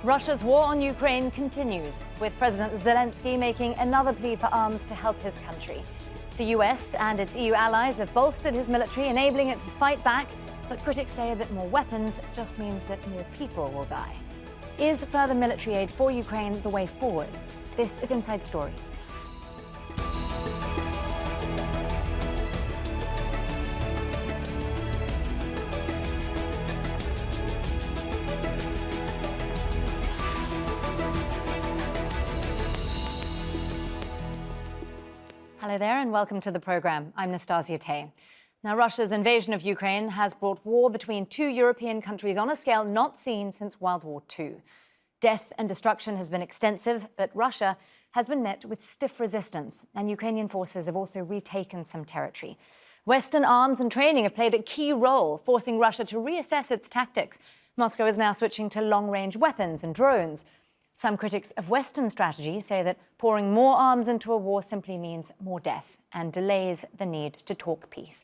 Russia's war on Ukraine continues, with President Zelensky making another plea for arms to help his country. The US and its EU allies have bolstered his military, enabling it to fight back, but critics say that more weapons just means that more people will die. Is further military aid for Ukraine the way forward? This is Inside Story. Hello there and welcome to the programme. I'm Nastasya. Now, Russia's invasion of Ukraine has brought war between two European countries on a scale not seen since World War II. Death and destruction has been extensive, but Russia has been met with stiff resistance, and Ukrainian forces have also retaken some territory. Western arms and training have played a key role, forcing Russia to reassess its tactics. Moscow is now switching to long-range weapons and drones. Some critics of Western strategy say that pouring more arms into a war simply means more death and delays the need to talk peace.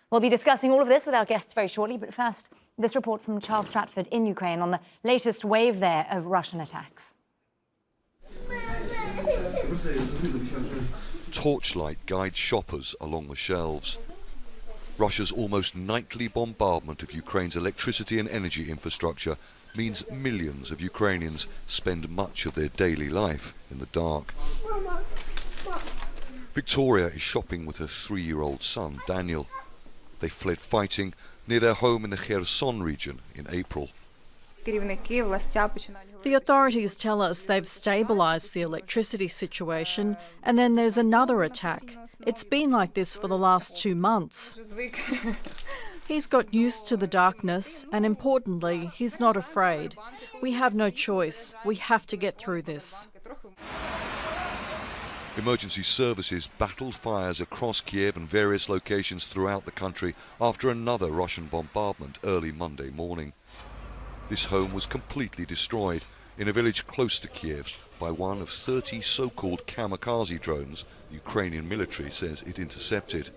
We'll be discussing all of this with our guests very shortly, but first, this report from Charles Stratford in Ukraine on the latest wave there of Russian attacks. Torchlight guides shoppers along the shelves. Russia's almost nightly bombardment of Ukraine's electricity and energy infrastructure means millions of Ukrainians spend much of their daily life in the dark. Victoria is shopping with her 3-year-old son, Daniel. They fled fighting near their home in the Kherson region in April. The authorities tell us they've stabilised the electricity situation, and then there's another attack. It's been like this for the last 2 months. He's got used to the darkness, and importantly, he's not afraid. We have no choice. We have to get through this. Emergency services battled fires across Kyiv and various locations throughout the country after another Russian bombardment early Monday morning. This home was completely destroyed in a village close to Kyiv by one of 30 so-called kamikaze drones the Ukrainian military says it intercepted.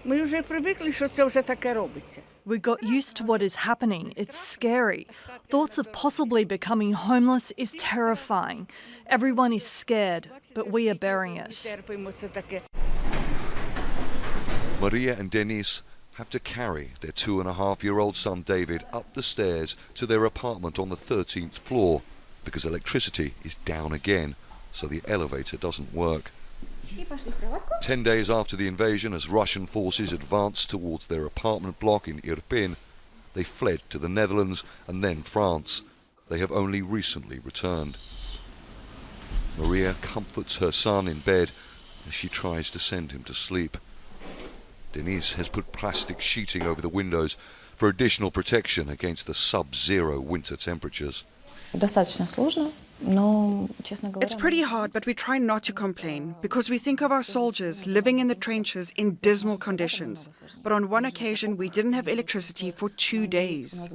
We got used to what is happening. It's scary. Thoughts of possibly becoming homeless is terrifying. Everyone is scared, but we are bearing it. Maria and Denis have to carry their 2.5-year-old son David up the stairs to their apartment on the 13th floor because electricity is down again, so the elevator doesn't work. 10 days after the invasion, as Russian forces advanced towards their apartment block in Irpin, they fled to the Netherlands and then France. They have only recently returned. Maria comforts her son in bed as she tries to send him to sleep. Denise has put plastic sheeting over the windows for additional protection against the sub-zero winter temperatures. It's pretty hard, but we try not to complain because we think of our soldiers living in the trenches in dismal conditions. But on one occasion, we didn't have electricity for 2 days.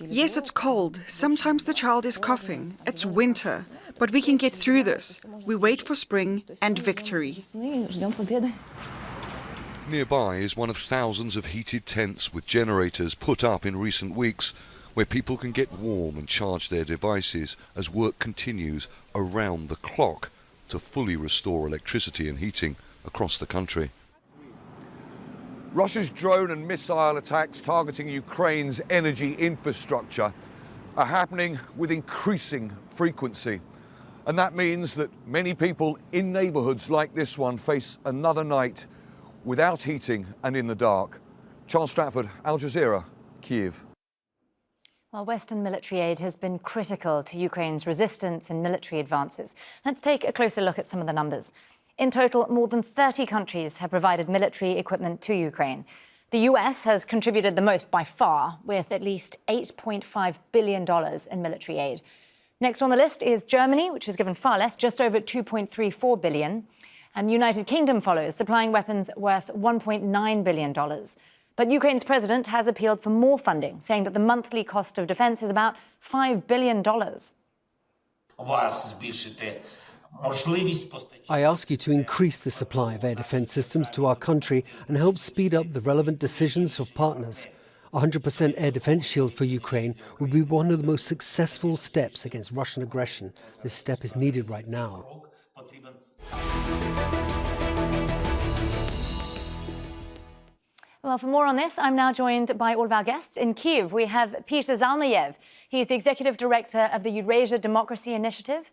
Yes, it's cold. Sometimes the child is coughing. It's winter, but we can get through this. We wait for spring and victory. Nearby is one of thousands of heated tents with generators put up in recent weeks, where people can get warm and charge their devices as work continues around the clock to fully restore electricity and heating across the country. Russia's drone and missile attacks targeting Ukraine's energy infrastructure are happening with increasing frequency. And that means that many people in neighbourhoods like this one face another night without heating and in the dark. Charles Stratford, Al Jazeera, Kyiv. Well, Western military aid has been critical to Ukraine's resistance and military advances. Let's take a closer look at some of the numbers. In total, more than 30 countries have provided military equipment to Ukraine. The US has contributed the most by far, with at least $8.5 billion in military aid. Next on the list is Germany, which has given far less, just over $2.34 billion. And the United Kingdom follows, supplying weapons worth $1.9 billion. But Ukraine's president has appealed for more funding, saying that the monthly cost of defence is about $5 billion. I ask you to increase the supply of air defence systems to our country and help speed up the relevant decisions of partners. 100% air defense shield for Ukraine would be one of the most successful steps against Russian aggression. This step is needed right now. Well, for more on this, I'm now joined by all of our guests. In Kyiv, we have Peter Zalmayev. He's the Executive Director of the Eurasia Democracy Initiative.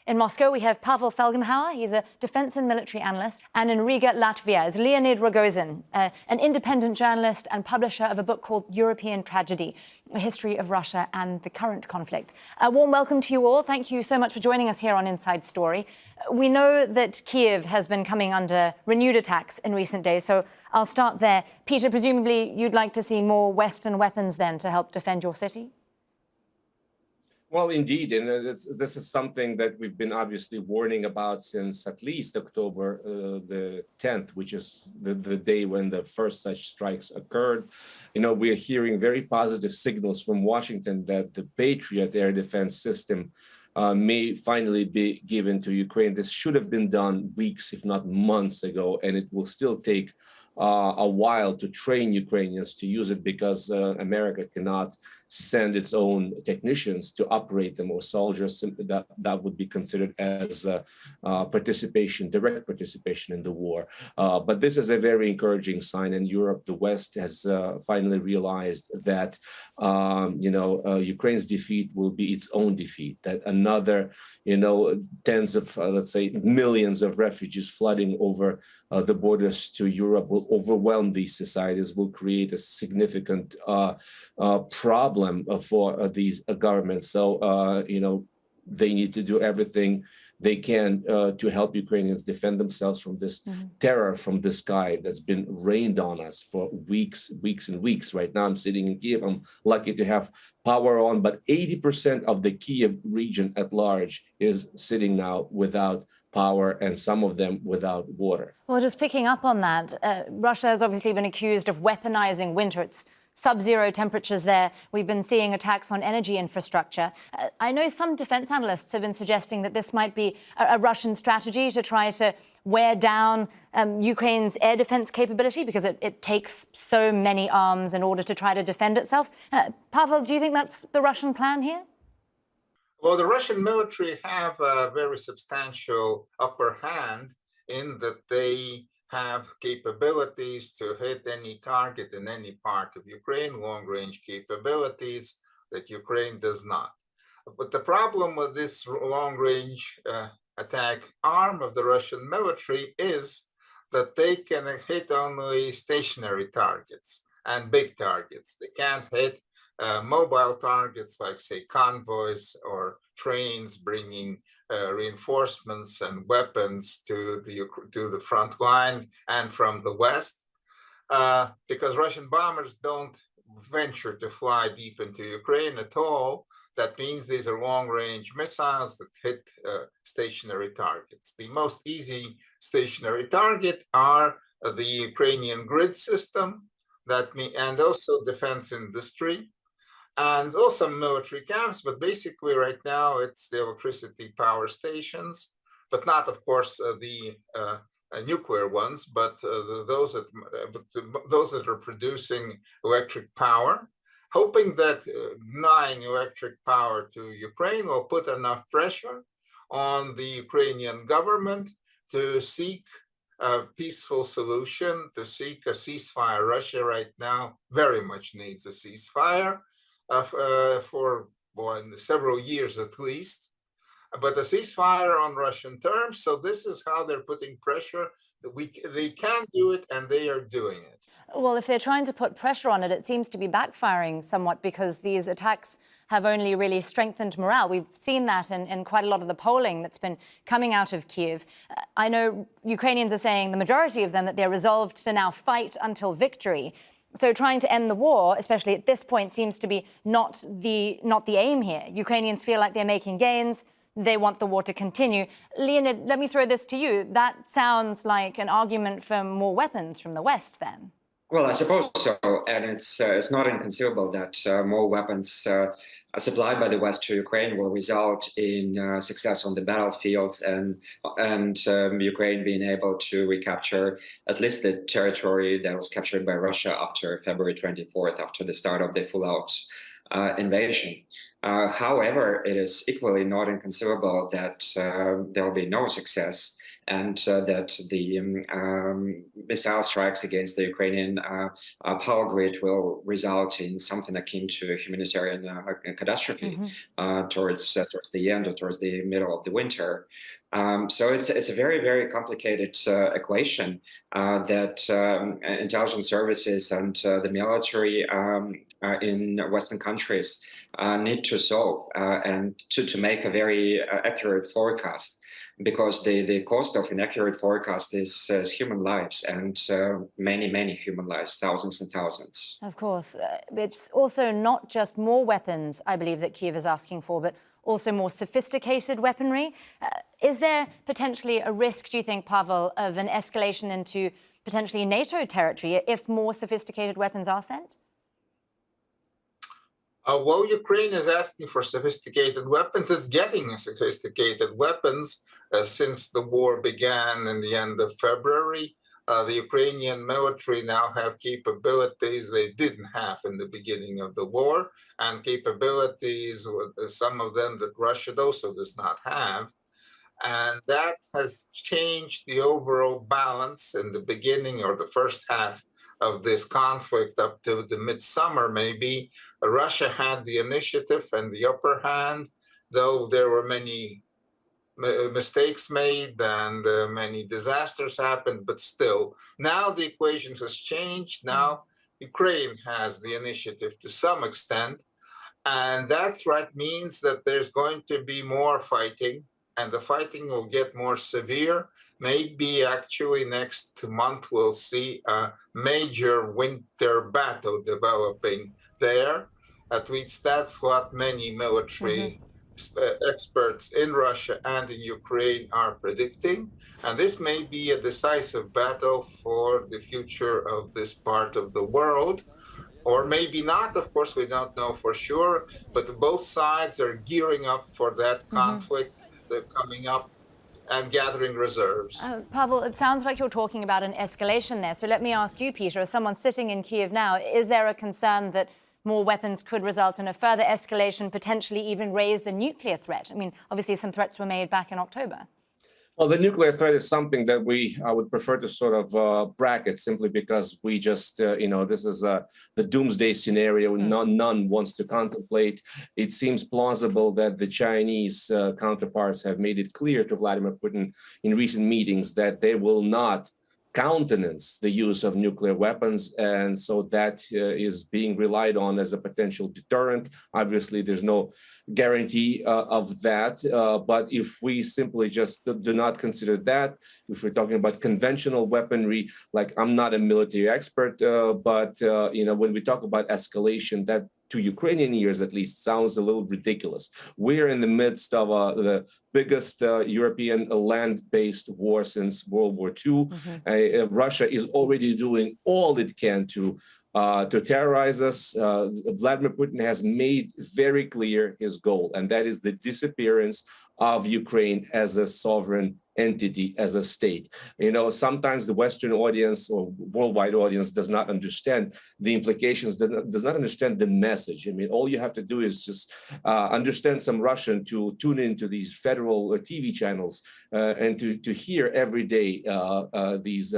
In Moscow, we have Pavel Felgenhauer. He's a defense and military analyst. And in Riga, Latvia, is Leonid Ragozin, an independent journalist and publisher of a book called European Tragedy, a history of Russia and the current conflict. A warm welcome to you all. Thank you so much for joining us here on Inside Story. We know that Kyiv has been coming under renewed attacks in recent days, so I'll start there. Peter, presumably you'd like to see more Western weapons then to help defend your city? Well, indeed, and this is something that we've been obviously warning about since at least October the 10th, which is the day when the first such strikes occurred. You know, we're hearing very positive signals from Washington that the Patriot air defense system may finally be given to Ukraine. This should have been done weeks, if not months ago, and it will still take a while to train Ukrainians to use it because America cannot send its own technicians to operate them or soldiers. That would be considered as participation, direct participation in the war. But this is a very encouraging sign, and Europe, the West, has finally realized that Ukraine's defeat will be its own defeat. That another, tens of, let's say, millions of refugees flooding over the borders to Europe will overwhelm these societies, will create a significant problem for these governments. So, they need to do everything they can to help Ukrainians defend themselves from this terror from the sky that's been rained on us for weeks and weeks. Right now, I'm sitting in Kyiv. I'm lucky to have power on, but 80% of the Kyiv region at large is sitting now without power, and some of them without water. Well, just picking up on that, Russia has obviously been accused of weaponizing winter. It's sub-zero temperatures there. We've been seeing attacks on energy infrastructure. I know some defense analysts have been suggesting that this might be a Russian strategy to try to wear down Ukraine's air defense capability because it takes so many arms in order to try to defend itself. Pavel, do you think that's the Russian plan here? Well, the Russian military have a very substantial upper hand in that they have capabilities to hit any target in any part of Ukraine, long-range capabilities that Ukraine does not. But the problem with this long-range attack arm of the Russian military is that they can hit only stationary targets and big targets. They can't hit mobile targets like, say, convoys or trains bringing reinforcements and weapons to the front line and from the west, because Russian bombers don't venture to fly deep into Ukraine at all. That means these are long-range missiles that hit stationary targets. The most easy stationary target are the Ukrainian grid system, and also defense industry, and also military camps, but basically right now it's the electricity power stations, but not, of course, the nuclear ones, but those that are producing electric power, hoping that denying electric power to Ukraine will put enough pressure on the Ukrainian government to seek a peaceful solution, to seek a ceasefire. Russia right now very much needs a ceasefire. For several years at least, but a ceasefire on Russian terms. So this is how they're putting pressure. They can do it, and they are doing it. Well, if they're trying to put pressure on it, it seems to be backfiring somewhat because these attacks have only really strengthened morale. We've seen that in quite a lot of the polling that's been coming out of Kyiv. I know Ukrainians are saying, the majority of them, that they're resolved to now fight until victory. So trying to end the war, especially at this point, seems to be not the aim here. Ukrainians feel like they're making gains. They want the war to continue. Leonid, let me throw this to you. That sounds like an argument for more weapons from the West then. Well, I suppose so, and it's not inconceivable that more weapons supplied by the West to Ukraine will result in success on the battlefields and Ukraine being able to recapture at least the territory that was captured by Russia after February 24th, after the start of the full-out invasion. However, it is equally not inconceivable that there will be no success and that the missile strikes against the Ukrainian power grid will result in something akin to a humanitarian catastrophe towards the end or towards the middle of the winter. So it's a very, very complicated equation that intelligence services and the military in Western countries need to solve and to make a very accurate forecast. Because the cost of inaccurate forecast is human lives and many, many human lives, thousands and thousands. Of course. It's also not just more weapons, I believe, that Kyiv is asking for, but also more sophisticated weaponry. Is there potentially a risk, do you think, Pavel, of an escalation into potentially NATO territory if more sophisticated weapons are sent? While Ukraine is asking for sophisticated weapons, it's getting sophisticated weapons since the war began in the end of February. The Ukrainian military now have capabilities they didn't have in the beginning of the war, and capabilities, some of them that Russia also does not have. And that has changed the overall balance in the beginning or the first half of this conflict up to the midsummer, maybe. Russia had the initiative and the upper hand, though there were many mistakes made and many disasters happened, but still. Now the equation has changed. Now Ukraine has the initiative to some extent, and that's what means that there's going to be more fighting, and the fighting will get more severe. Maybe actually next month we'll see a major winter battle developing there. At least that's what many military experts in Russia and in Ukraine are predicting. And this may be a decisive battle for the future of this part of the world. Or maybe not, of course, we don't know for sure, but both sides are gearing up for that conflict coming up and gathering reserves. Pavel, it sounds like you're talking about an escalation there. So let me ask you, Peter, as someone sitting in Kyiv now, is there a concern that more weapons could result in a further escalation, potentially even raise the nuclear threat? I mean, obviously some threats were made back in October. Well, the nuclear threat is something that I would prefer to sort of bracket, simply because we just, this is the doomsday scenario none wants to contemplate. It seems plausible that the Chinese counterparts have made it clear to Vladimir Putin in recent meetings that they will not countenance the use of nuclear weapons, and so that is being relied on as a potential deterrent. Obviously, there's no guarantee of that, but if we simply just do not consider that, if we're talking about conventional weaponry, like, I'm not a military expert, but when we talk about escalation, that to Ukrainian ears at least sounds a little ridiculous. We're in the midst of the biggest European land-based war since World War II. Russia is already doing all it can to terrorize us. Vladimir Putin has made very clear his goal, and that is the disappearance of Ukraine as a sovereign entity, as a state. Sometimes the Western audience or worldwide audience does not understand the implications, does not understand the message. I mean, all you have to do is just understand some Russian to tune into these federal TV channels and to hear every day these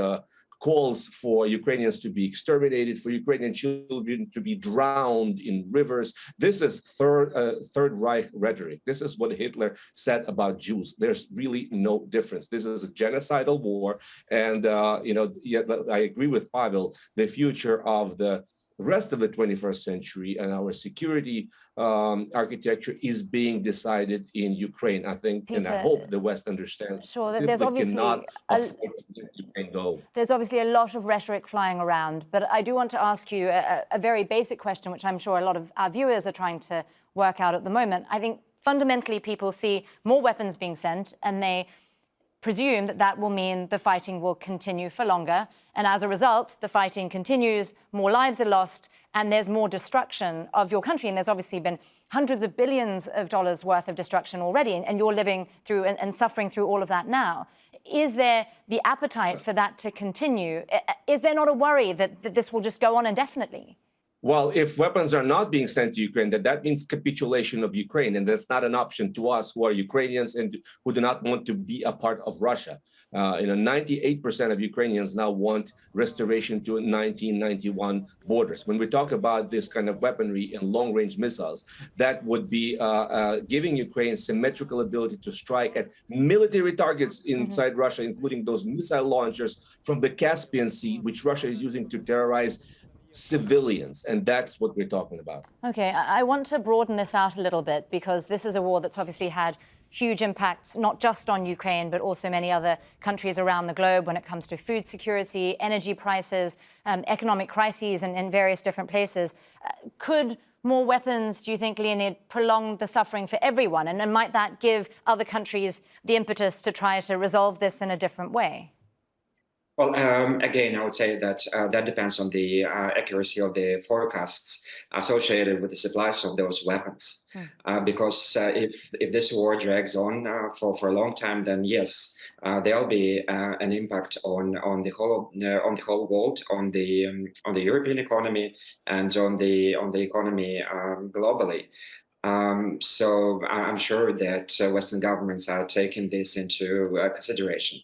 calls for Ukrainians to be exterminated, for Ukrainian children to be drowned in rivers. This is Third Reich rhetoric. This is what Hitler said about Jews. There's really no difference. This is a genocidal war. And, I agree with Pavel, the future of the rest of the 21st century and our security architecture is being decided in Ukraine, I think, Peter, and I hope the West understands. Sure, there's obviously there's obviously a lot of rhetoric flying around, but I do want to ask you a very basic question, which I'm sure a lot of our viewers are trying to work out at the moment. I think fundamentally people see more weapons being sent, and they presume that that will mean the fighting will continue for longer. And as a result, the fighting continues, more lives are lost, and there's more destruction of your country, and there's obviously been hundreds of billions of dollars worth of destruction already, and you're living through and suffering through all of that now. Is there the appetite for that to continue? Is there not a worry that this will just go on indefinitely? Well, if weapons are not being sent to Ukraine, then that means capitulation of Ukraine. And that's not an option to us who are Ukrainians and who do not want to be a part of Russia. 98% of Ukrainians now want restoration to 1991 borders. When we talk about this kind of weaponry and long-range missiles, that would be giving Ukraine symmetrical ability to strike at military targets inside Russia, including those missile launchers from the Caspian Sea, which Russia is using to terrorize civilians, and that's what we're talking about. Okay, I want to broaden this out a little bit, because this is a war that's obviously had huge impacts, not just on Ukraine, but also many other countries around the globe when it comes to food security, energy prices, economic crises in various different places. Could more weapons, do you think, Leonid, prolong the suffering for everyone? And might that give other countries the impetus to try to resolve this in a different way? Well, again, I would say that that depends on the accuracy of the forecasts associated with the supplies of those weapons. Because if this war drags on for a long time, then yes, there'll be an impact on the whole world, on the European economy, and on the economy globally. So I'm sure that Western governments are taking this into consideration.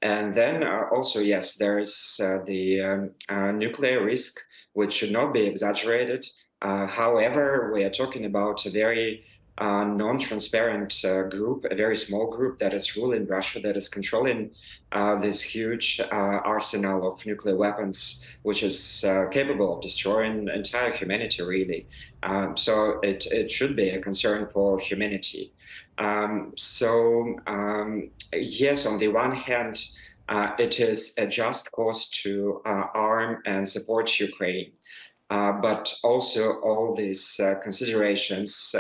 And then also, yes, there is the nuclear risk, which should not be exaggerated. However, we are talking about a very non-transparent group, a very small group that is ruling Russia, that is controlling this huge arsenal of nuclear weapons, which is capable of destroying entire humanity, really. So it should be a concern for humanity. Yes, on the one hand, it is a just cause to arm and support Ukraine, but also all these considerations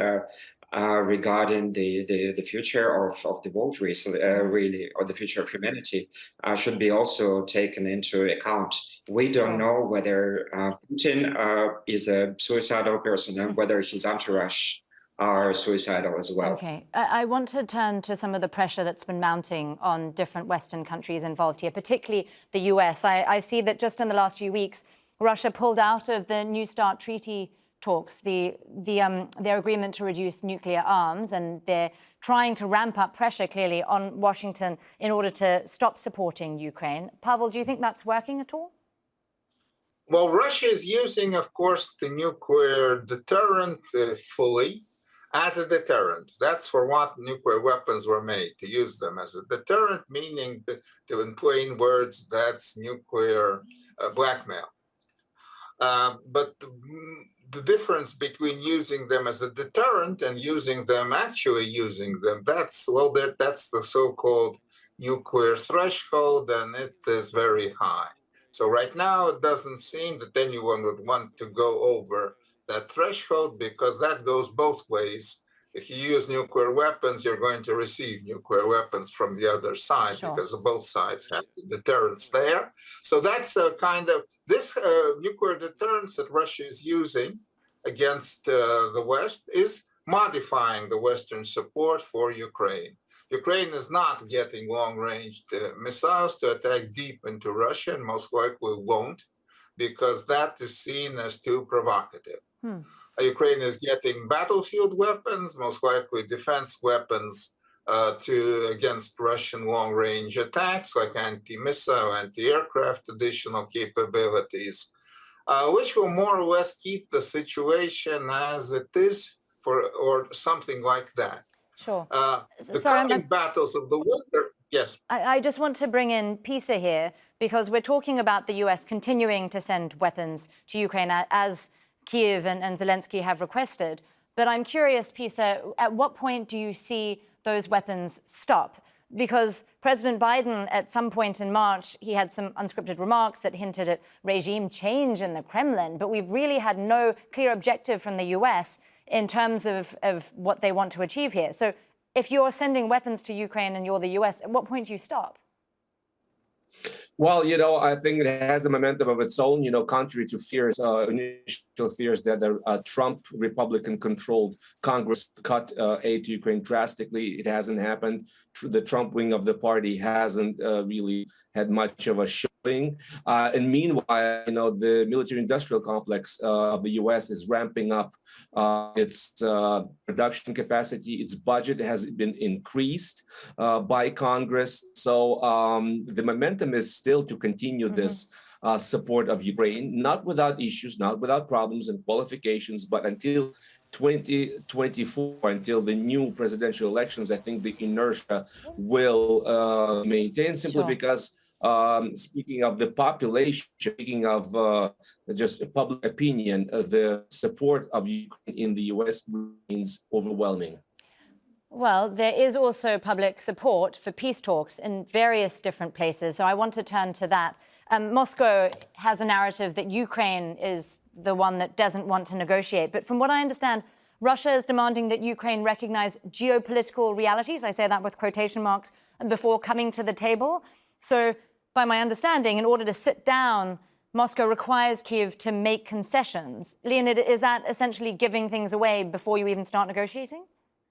regarding the future of the world, really, or the future of humanity, should be also taken into account. We don't know whether Putin is a suicidal person and whether his entourage are suicidal as well. Okay, I want to turn to some of the pressure that's been mounting on different Western countries involved here, particularly the US. I see that just in the last few weeks, Russia pulled out of the New START treaty talks, their agreement to reduce nuclear arms, and they're trying to ramp up pressure, clearly, on Washington in order to stop supporting Ukraine. Pavel, do you think that's working at all? Well, Russia is using, of course, the nuclear deterrent fully. As a deterrent. That's for what nuclear weapons were made, to use them as a deterrent, meaning, in plain words, that's nuclear blackmail. But the difference between using them as a deterrent and actually using them, that's the so-called nuclear threshold, and it is very high. So right now, it doesn't seem that anyone would want to go over that threshold, because that goes both ways. If you use nuclear weapons, you're going to receive nuclear weapons from the other side, because both sides have deterrence there. So that's a kind of this nuclear deterrence that Russia is using against the West is modifying the Western support for Ukraine. Ukraine is not getting long-range missiles to attack deep into Russia, and most likely won't, because that is seen as too provocative. Ukraine is getting battlefield weapons, most likely defense weapons against Russian long-range attacks, like anti-missile, anti-aircraft additional capabilities, which will more or less keep the situation as it is, or something like that. Sure. The coming battles of the winter. Yes. I just want to bring in Pisa here, because we're talking about the US continuing to send weapons to Ukraine as Kyiv and Zelensky have requested. But I'm curious, Pisa, at what point do you see those weapons stop? Because President Biden, at some point in March, he had some unscripted remarks that hinted at regime change in the Kremlin, but we've really had no clear objective from the US in terms of what they want to achieve here. So if you're sending weapons to Ukraine and you're the US, at what point do you stop? Well, I think it has a momentum of its own, contrary to fears, initial fears that the Trump Republican-controlled Congress cut aid to Ukraine drastically. It hasn't happened. The Trump wing of the party hasn't really had much of a showing. And meanwhile, the military-industrial complex of the U.S. is ramping up its production capacity. Its budget has been increased by Congress. So the momentum is still to continue this support of Ukraine, not without issues, not without problems and qualifications, but until 2024, until the new presidential elections, I think the inertia will maintain, simply because speaking of the population, speaking of just public opinion, the support of Ukraine in the U.S. remains overwhelming. Well, there is also public support for peace talks in various different places. So I want to turn to that. Moscow has a narrative that Ukraine is the one that doesn't want to negotiate. But from what I understand, Russia is demanding that Ukraine recognize geopolitical realities, I say that with quotation marks, before coming to the table. So by my understanding, in order to sit down, Moscow requires Kyiv to make concessions. Leonid, is that essentially giving things away before you even start negotiating?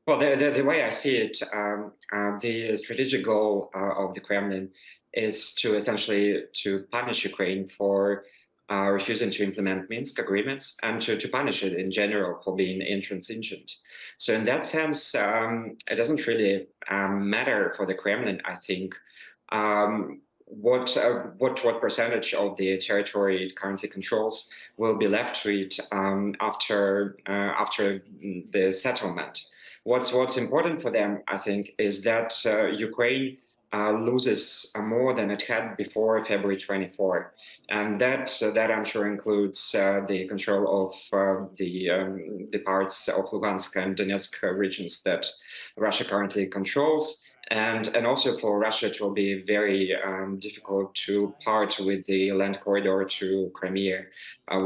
Well, the way I see it, the strategic goal of the Kremlin is to essentially to punish Ukraine for refusing to implement Minsk agreements and to punish it in general for being intransigent. So in that sense, it doesn't really matter for the Kremlin, I think, what percentage of the territory it currently controls will be left to it after the settlement. What's important for them, I think, is that Ukraine loses more than it had before February 24, and that I'm sure includes the control of the parts of Lugansk and Donetsk regions that Russia currently controls, and also for Russia it will be very difficult to part with the land corridor to Crimea,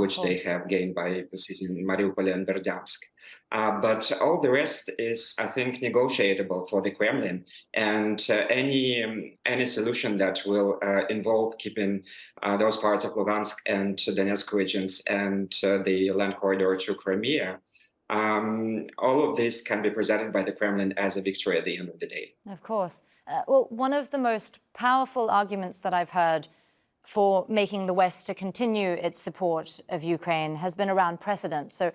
which they have gained by possessing Mariupol and Berdyansk. But all the rest is, I think, negotiable for the Kremlin, and any solution that will involve keeping those parts of Lugansk and Donetsk regions and the land corridor to Crimea, all of this can be presented by the Kremlin as a victory at the end of the day. Of course. Well, one of the most powerful arguments that I've heard for making the West to continue its support of Ukraine has been around precedent. So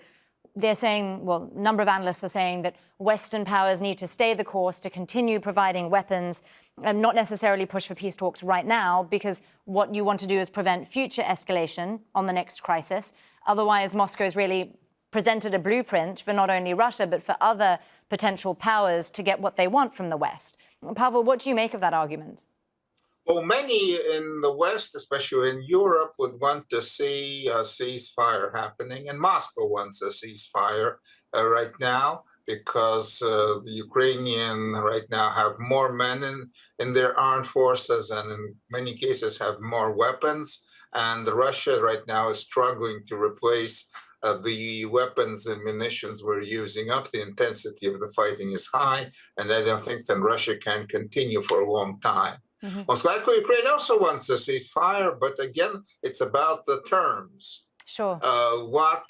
they're saying, well, a number of analysts are saying that Western powers need to stay the course to continue providing weapons and not necessarily push for peace talks right now, because what you want to do is prevent future escalation on the next crisis. Otherwise, Moscow's really presented a blueprint for not only Russia, but for other potential powers to get what they want from the West. Pavel, what do you make of that argument? Well, many in the West, especially in Europe, would want to see a ceasefire happening, and Moscow wants a ceasefire right now, because the Ukrainian right now have more men in their armed forces, and in many cases have more weapons, and Russia right now is struggling to replace the weapons and munitions we're using up. The intensity of the fighting is high, and I don't think that Russia can continue for a long time. Most likely, Ukraine also wants a ceasefire, but again, it's about the terms. Sure. What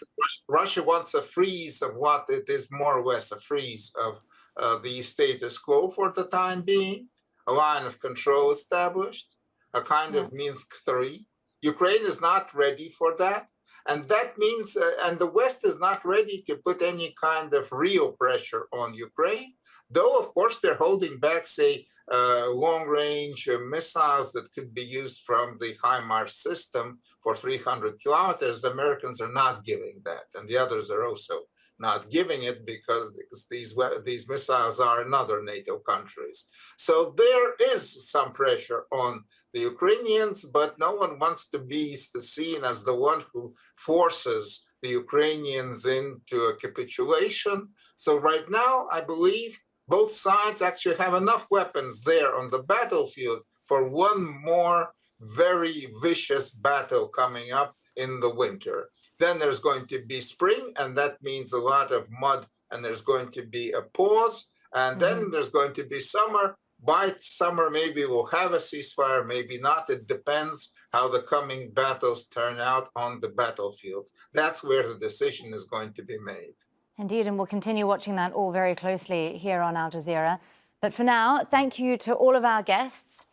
Russia wants a freeze of what it is more or less a freeze of the status quo for the time being, a line of control established, a kind of Minsk III. Ukraine is not ready for that. And that means, and the West is not ready to put any kind of real pressure on Ukraine, though, of course, they're holding back, say, long-range missiles that could be used from the HIMARS system for 300 kilometers. The Americans are not giving that, and the others are also not giving it because these missiles are in other NATO countries. So there is some pressure on the Ukrainians, but no one wants to be seen as the one who forces the Ukrainians into a capitulation. So right now, I believe both sides actually have enough weapons there on the battlefield for one more very vicious battle coming up in the winter. Then there's going to be spring, and that means a lot of mud, and there's going to be a pause, and then there's going to be summer, By summer, maybe we'll have a ceasefire, maybe not. It depends how the coming battles turn out on the battlefield. That's where the decision is going to be made. Indeed, and we'll continue watching that all very closely here on Al Jazeera. But for now, thank you to all of our guests,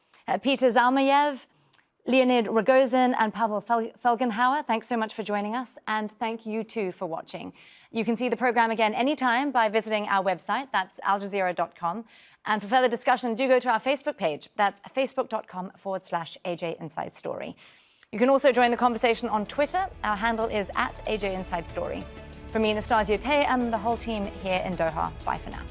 Peter Zalmayev, Leonid Ragozin and Pavel Felgenhauer. Thanks so much for joining us, and thank you too for watching. You can see the program again anytime by visiting our website, that's aljazeera.com. And for further discussion, do go to our Facebook page. That's facebook.com/AJ Inside Story. You can also join the conversation on Twitter. Our handle is @AJ Inside Story. From me, Nastasya Tay, and the whole team here in Doha. Bye for now.